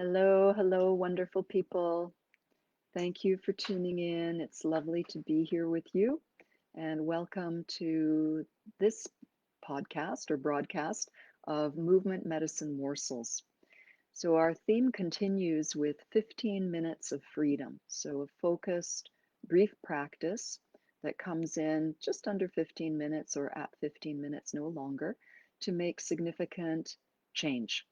Hello, hello, wonderful people. Thank you for tuning in. It's lovely to be here with you. And welcome to this podcast or broadcast of Movement Medicine Morsels. So, our theme continues with 15 minutes of freedom. So, a focused, brief practice that comes in just under 15 minutes or at 15 minutes, no longer, to make significant change.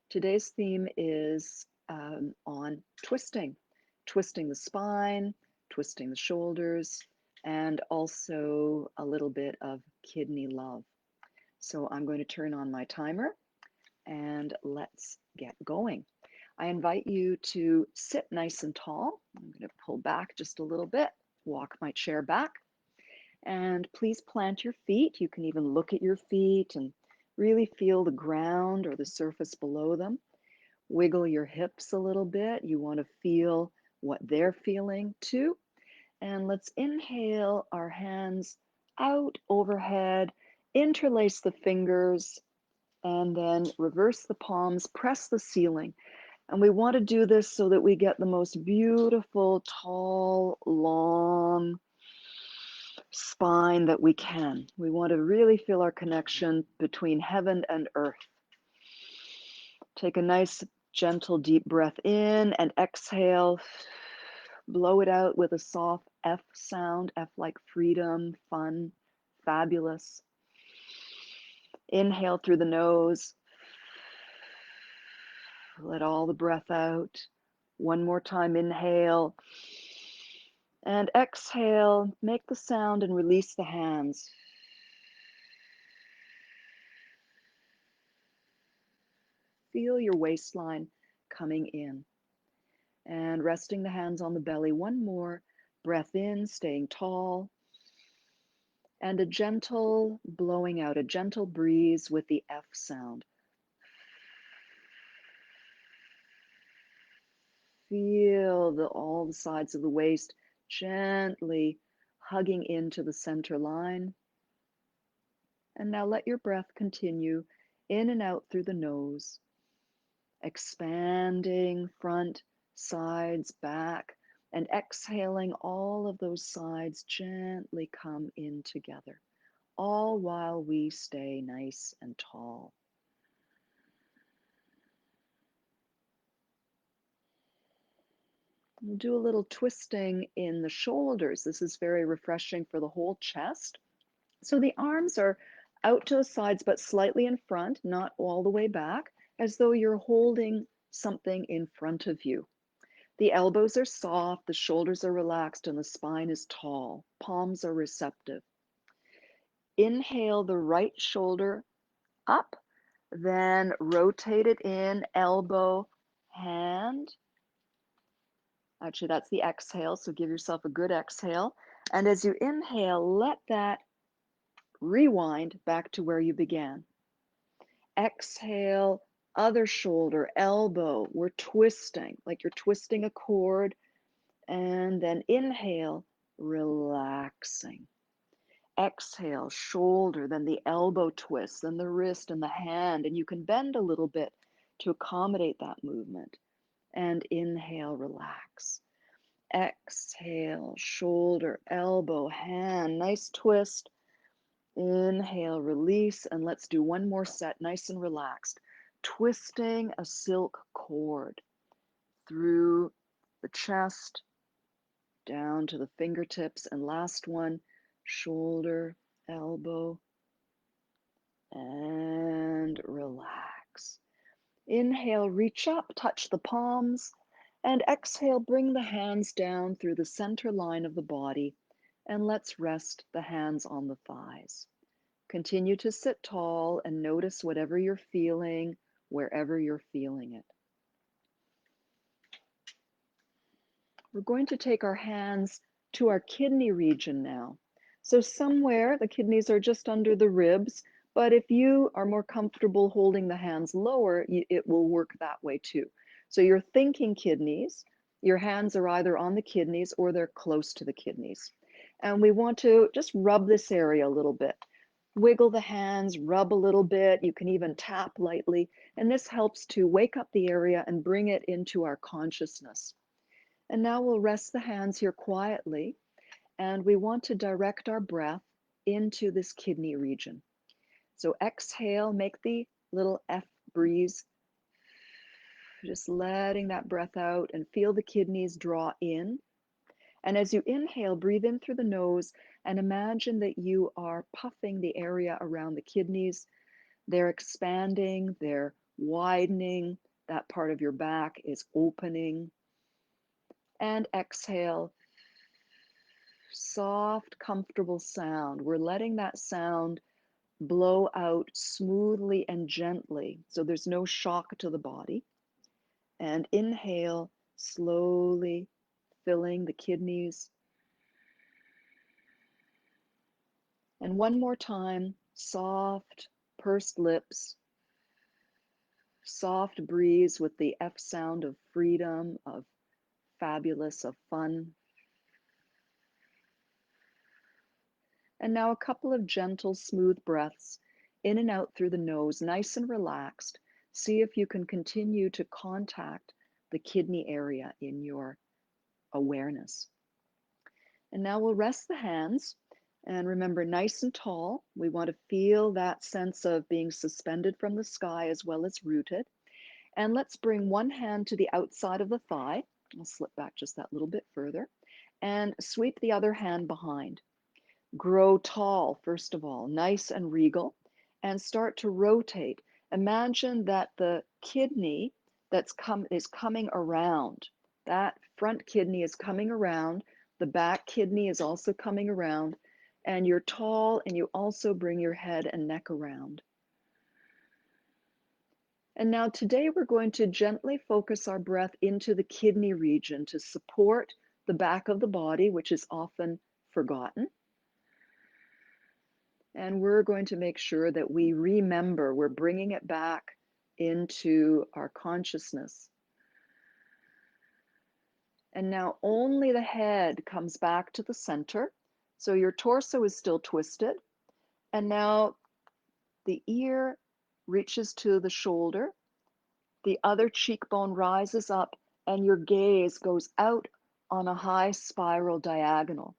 Today's theme is on twisting the spine, twisting the shoulders, and also a little bit of kidney love. So I'm going to turn on my timer and let's get going. I invite you to sit nice and tall. I'm going to pull back just a little bit, walk my chair back, and please plant your feet. You can even look at your feet and really feel the ground or the surface below them. Wiggle your hips a little bit. You want to feel what they're feeling too. And let's inhale our hands out overhead, interlace the fingers, and then reverse the palms, press the ceiling. And we want to do this so that we get the most beautiful, tall, long spine that we can. We want to really feel our connection between heaven and earth. Take a nice, gentle, deep breath in and exhale. Blow it out with a soft F sound, F like freedom, fun, fabulous. Inhale through the nose. Let all the breath out. One more time, inhale. And exhale, make the sound and release the hands. Feel your waistline coming in. And resting the hands on the belly. One more breath in, staying tall. And a gentle blowing out, a gentle breeze with the F sound. Feel all the sides of the waist gently hugging into the center line. And now let your breath continue in and out through the nose, expanding front, sides, back, and exhaling all of those sides gently come in together, all while we stay nice and tall. We'll do a little twisting in the shoulders. This is very refreshing for the whole chest. So the arms are out to the sides, but slightly in front, not all the way back, as though you're holding something in front of you. The elbows are soft, the shoulders are relaxed, and the spine is tall. Palms are receptive. Inhale the right shoulder up, then rotate it in, elbow, hand. Actually, that's the exhale, so give yourself a good exhale. And as you inhale, let that rewind back to where you began. Exhale, other shoulder, elbow. We're twisting, like you're twisting a cord. And then inhale, relaxing. Exhale, shoulder, then the elbow twist, then the wrist and the hand. And you can bend a little bit to accommodate that movement. And inhale, relax. Exhale, shoulder, elbow, hand, nice twist. Inhale, release, and let's do one more set, nice and relaxed. Twisting a silk cord through the chest, down to the fingertips, and last one, shoulder, elbow, and relax. Inhale, reach up, touch the palms, and exhale, bring the hands down through the center line of the body, and let's rest the hands on the thighs. Continue to sit tall and notice whatever you're feeling, wherever you're feeling it. We're going to take our hands to our kidney region now. So somewhere, the kidneys are just under the ribs, but if you are more comfortable holding the hands lower, it will work that way too. So you're thinking kidneys, your hands are either on the kidneys or they're close to the kidneys. And we want to just rub this area a little bit. Wiggle the hands, rub a little bit. You can even tap lightly. And this helps to wake up the area and bring it into our consciousness. And now we'll rest the hands here quietly. And we want to direct our breath into this kidney region. So exhale, make the little F breeze, just letting that breath out and feel the kidneys draw in. And as you inhale, breathe in through the nose and imagine that you are puffing the area around the kidneys. They're expanding, they're widening. That part of your back is opening. And exhale, soft, comfortable sound. We're letting that sound blow out smoothly and gently so there's no shock to the body. And inhale, slowly filling the kidneys. And one more time, soft, pursed lips, soft breeze with the F sound of freedom, of fabulous, of fun. And now a couple of gentle, smooth breaths in and out through the nose, nice and relaxed. See if you can continue to contact the kidney area in your awareness. And now we'll rest the hands. And remember, nice and tall. We want to feel that sense of being suspended from the sky as well as rooted. And let's bring one hand to the outside of the thigh. I'll slip back just that little bit further. And sweep the other hand behind. Grow tall, first of all, nice and regal, and start to rotate. Imagine that the kidney is coming around. That front kidney is coming around. The back kidney is also coming around. And you're tall and you also bring your head and neck around. And now today we're going to gently focus our breath into the kidney region to support the back of the body, which is often forgotten. And we're going to make sure that we remember, we're bringing it back into our consciousness. And now only the head comes back to the center. So your torso is still twisted. And now the ear reaches to the shoulder. The other cheekbone rises up and your gaze goes out on a high spiral diagonal.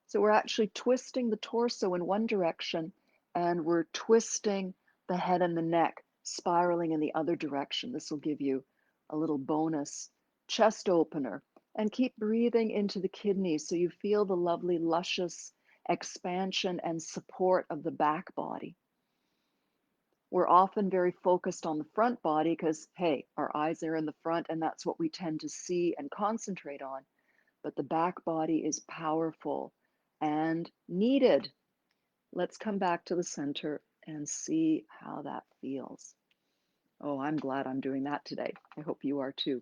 So we're actually twisting the torso in one direction and we're twisting the head and the neck, spiraling in the other direction. This will give you a little bonus chest opener. And keep breathing into the kidneys so you feel the lovely, luscious expansion and support of the back body. We're often very focused on the front body because, hey, our eyes are in the front and that's what we tend to see and concentrate on. But the back body is powerful and needed. Let's come back to the center and see how that feels. Oh, I'm glad I'm doing that today. I hope you are too.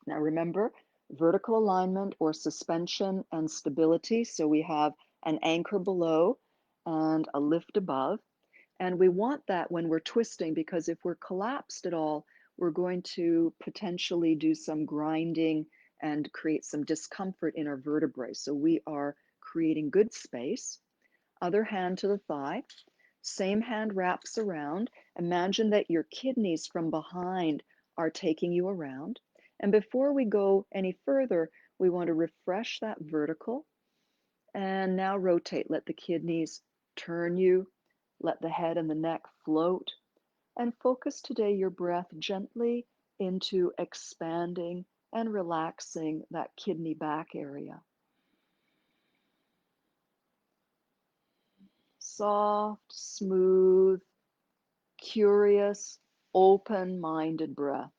Now remember, vertical alignment or suspension and stability. So we have an anchor below and a lift above. And we want that when we're twisting because if we're collapsed at all, we're going to potentially do some grinding and create some discomfort in our vertebrae. So we are creating good space. Other hand to the thigh. Same hand wraps around. Imagine that your kidneys from behind are taking you around. And before we go any further, we want to refresh that vertical. And now rotate. Let the kidneys turn you. Let the head and the neck float. And focus today your breath gently into expanding and relaxing that kidney back area. Soft, smooth, curious, open-minded breath.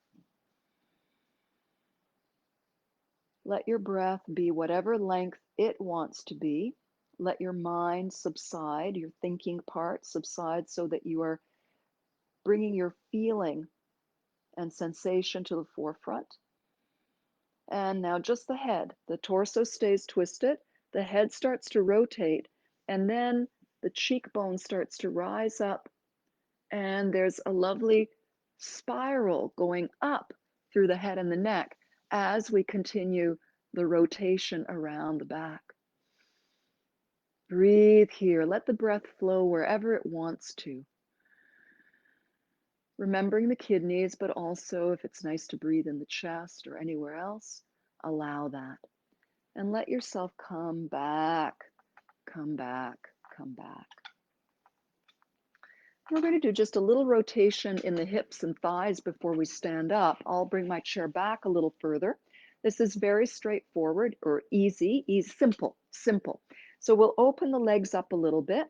Let your breath be whatever length it wants to be. Let your mind subside, your thinking part subside so that you are bringing your feeling and sensation to the forefront. And now just the head. The torso stays twisted, the head starts to rotate, and then the cheekbone starts to rise up, and there's a lovely spiral going up through the head and the neck as we continue the rotation around the back. Breathe here. Let the breath flow wherever it wants to. Remembering the kidneys, but also if it's nice to breathe in the chest or anywhere else, allow that. And let yourself come back, come back, come back. We're going to do just a little rotation in the hips and thighs before we stand up. I'll bring my chair back a little further. This is very straightforward or easy, simple, simple. So we'll open the legs up a little bit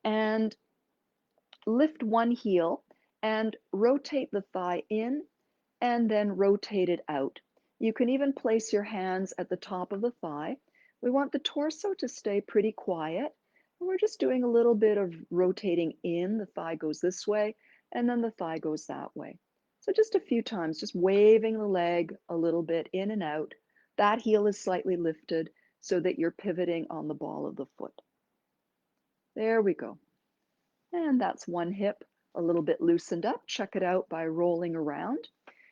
and lift one heel and rotate the thigh in and then rotate it out. You can even place your hands at the top of the thigh. We want the torso to stay pretty quiet. And we're just doing a little bit of rotating in. The thigh goes this way, and then the thigh goes that way. So just a few times, just waving the leg a little bit in and out. That heel is slightly lifted so that you're pivoting on the ball of the foot. There we go. And that's one hip a little bit loosened up. Check it out by rolling around.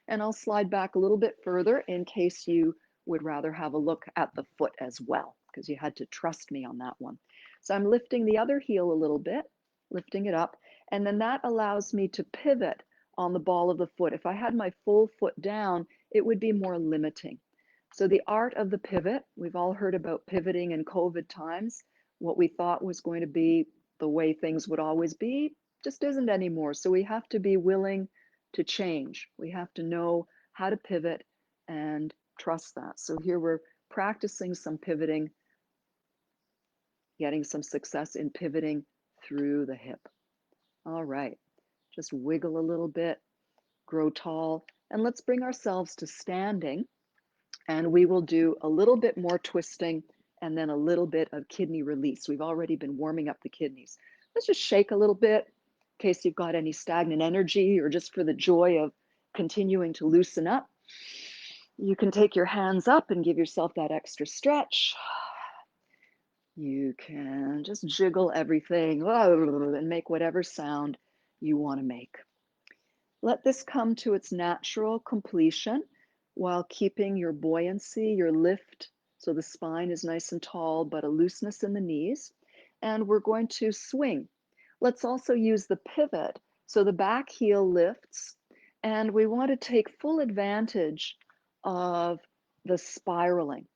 And I'll slide back a little bit further in case you would rather have a look at the foot as well, because you had to trust me on that one. So I'm lifting the other heel a little bit, lifting it up, and then that allows me to pivot on the ball of the foot. If I had my full foot down, it would be more limiting. So the art of the pivot, we've all heard about pivoting in COVID times. What we thought was going to be the way things would always be just isn't anymore. So we have to be willing to change. We have to know how to pivot and trust that. So here we're practicing some pivoting, getting some success in pivoting through the hip. All right, just wiggle a little bit, grow tall, and let's bring ourselves to standing. And we will do a little bit more twisting and then a little bit of kidney release. We've already been warming up the kidneys. Let's just shake a little bit in case you've got any stagnant energy or just for the joy of continuing to loosen up. You can take your hands up and give yourself that extra stretch. You can just jiggle everything and make whatever sound you want to make. Let this come to its natural completion while keeping your buoyancy, your lift, so the spine is nice and tall, but a looseness in the knees. And we're going to swing. Let's also use the pivot. So the back heel lifts, and we want to take full advantage of the spiraling.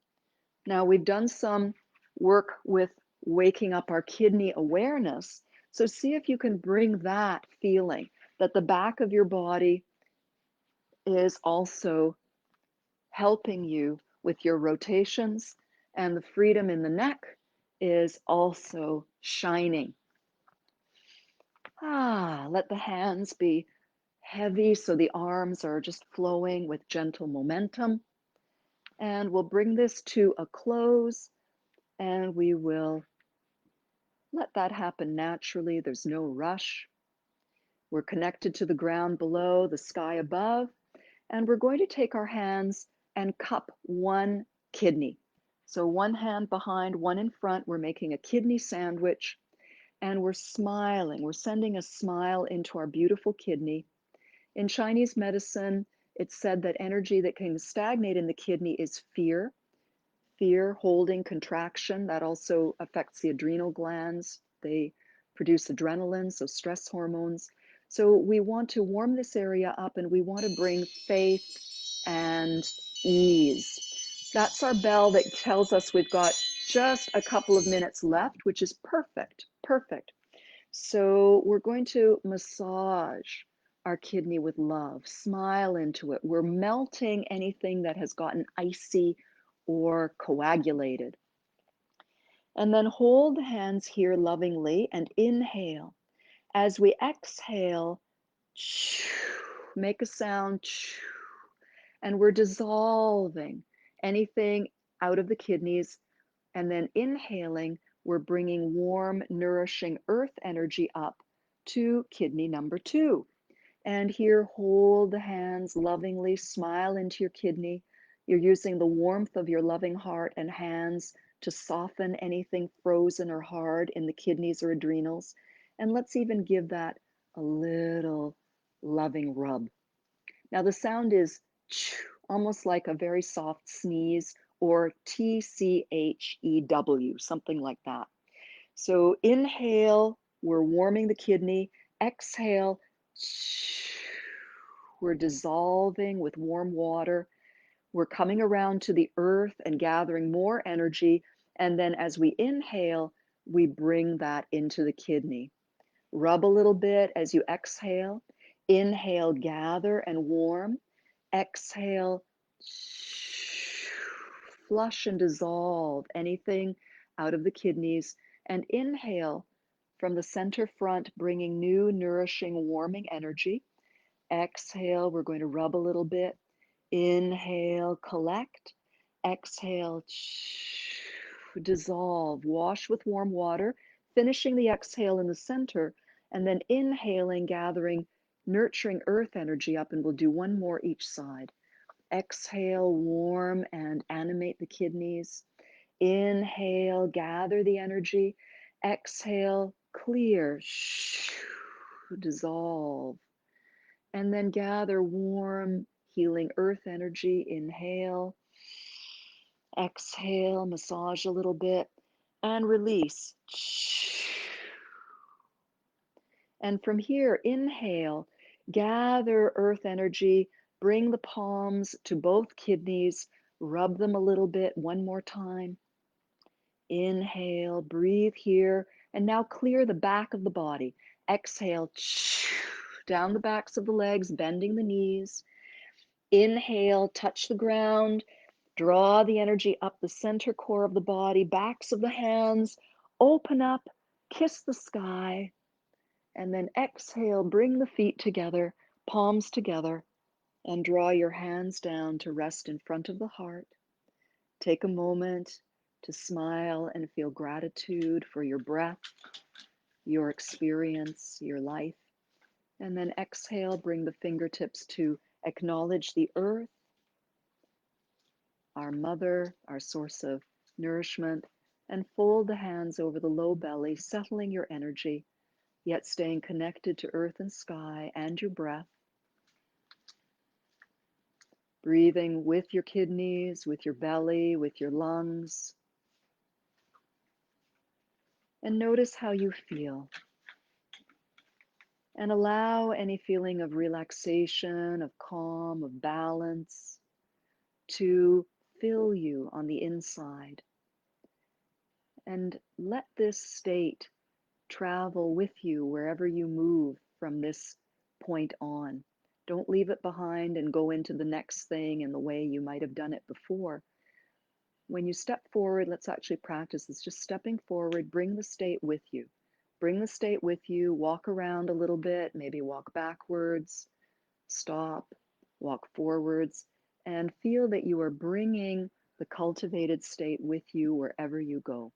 Now, we've done some work with waking up our kidney awareness. So see if you can bring that feeling that the back of your body is also helping you with your rotations, and the freedom in the neck is also shining. Let the hands be heavy so the arms are just flowing with gentle momentum. And we'll bring this to a close, and we will let that happen naturally. There's no rush. We're connected to the ground below, the sky above, and we're going to take our hands and cup one kidney. So one hand behind, one in front. We're making a kidney sandwich, and we're smiling. We're sending a smile into our beautiful kidney. In Chinese medicine, it's said that energy that can stagnate in the kidney is fear. Fear, holding, contraction. That also affects the adrenal glands. They produce adrenaline, so stress hormones. So we want to warm this area up, and we want to bring faith and ease. That's our bell that tells us we've got just a couple of minutes left, which is perfect, perfect. So we're going to massage our kidney with love, smile into it. We're melting anything that has gotten icy or coagulated. And then hold the hands here lovingly and inhale. As we exhale, make a sound, and we're dissolving anything out of the kidneys. And then inhaling, we're bringing warm, nourishing earth energy up to kidney number 2. And here, hold the hands lovingly, smile into your kidney. You're using the warmth of your loving heart and hands to soften anything frozen or hard in the kidneys or adrenals. And let's even give that a little loving rub. Now the sound is almost like a very soft sneeze or TCHEW, something like that. So inhale, we're warming the kidney. Exhale, we're dissolving with warm water. We're coming around to the earth and gathering more energy. And then as we inhale, we bring that into the kidney. Rub a little bit as you exhale. Inhale, gather and warm. Exhale, flush and dissolve anything out of the kidneys. And inhale from the center front, bringing new, nourishing, warming energy. Exhale, we're going to rub a little bit. Inhale, collect. Exhale, dissolve. Wash with warm water, finishing the exhale in the center, and then inhaling, gathering, nurturing earth energy up, and we'll do one more each side. Exhale, warm and animate the kidneys. Inhale, gather the energy. Exhale, clear, dissolve. And then gather warm, healing earth energy. Inhale, exhale, massage a little bit, and release. And from here, inhale, gather earth energy, bring the palms to both kidneys, rub them a little bit one more time. Inhale, breathe here, and now clear the back of the body. Exhale, down the backs of the legs, bending the knees. Inhale, touch the ground, draw the energy up the center core of the body, backs of the hands, open up, kiss the sky, and then exhale, bring the feet together, palms together, and draw your hands down to rest in front of the heart. Take a moment to smile and feel gratitude for your breath, your experience, your life. And then exhale, bring the fingertips to acknowledge the earth, our mother, our source of nourishment, and fold the hands over the low belly, settling your energy, yet staying connected to earth and sky and your breath. Breathing with your kidneys, with your belly, with your lungs. And notice how you feel. And allow any feeling of relaxation, of calm, of balance to fill you on the inside. And let this state travel with you wherever you move from this point on. Don't leave it behind and go into the next thing in the way you might have done it before. When you step forward, let's actually practice this. Just stepping forward, bring the state with you. Bring the state with you, walk around a little bit, maybe walk backwards, stop, walk forwards, and feel that you are bringing the cultivated state with you wherever you go.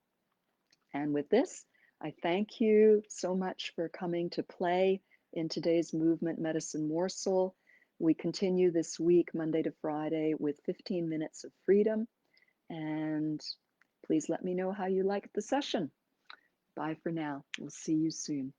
And with this, I thank you so much for coming to play in today's Movement Medicine Morsel. We continue this week, Monday to Friday, with 15 minutes of freedom. And please let me know how you liked the session. Bye for now. We'll see you soon.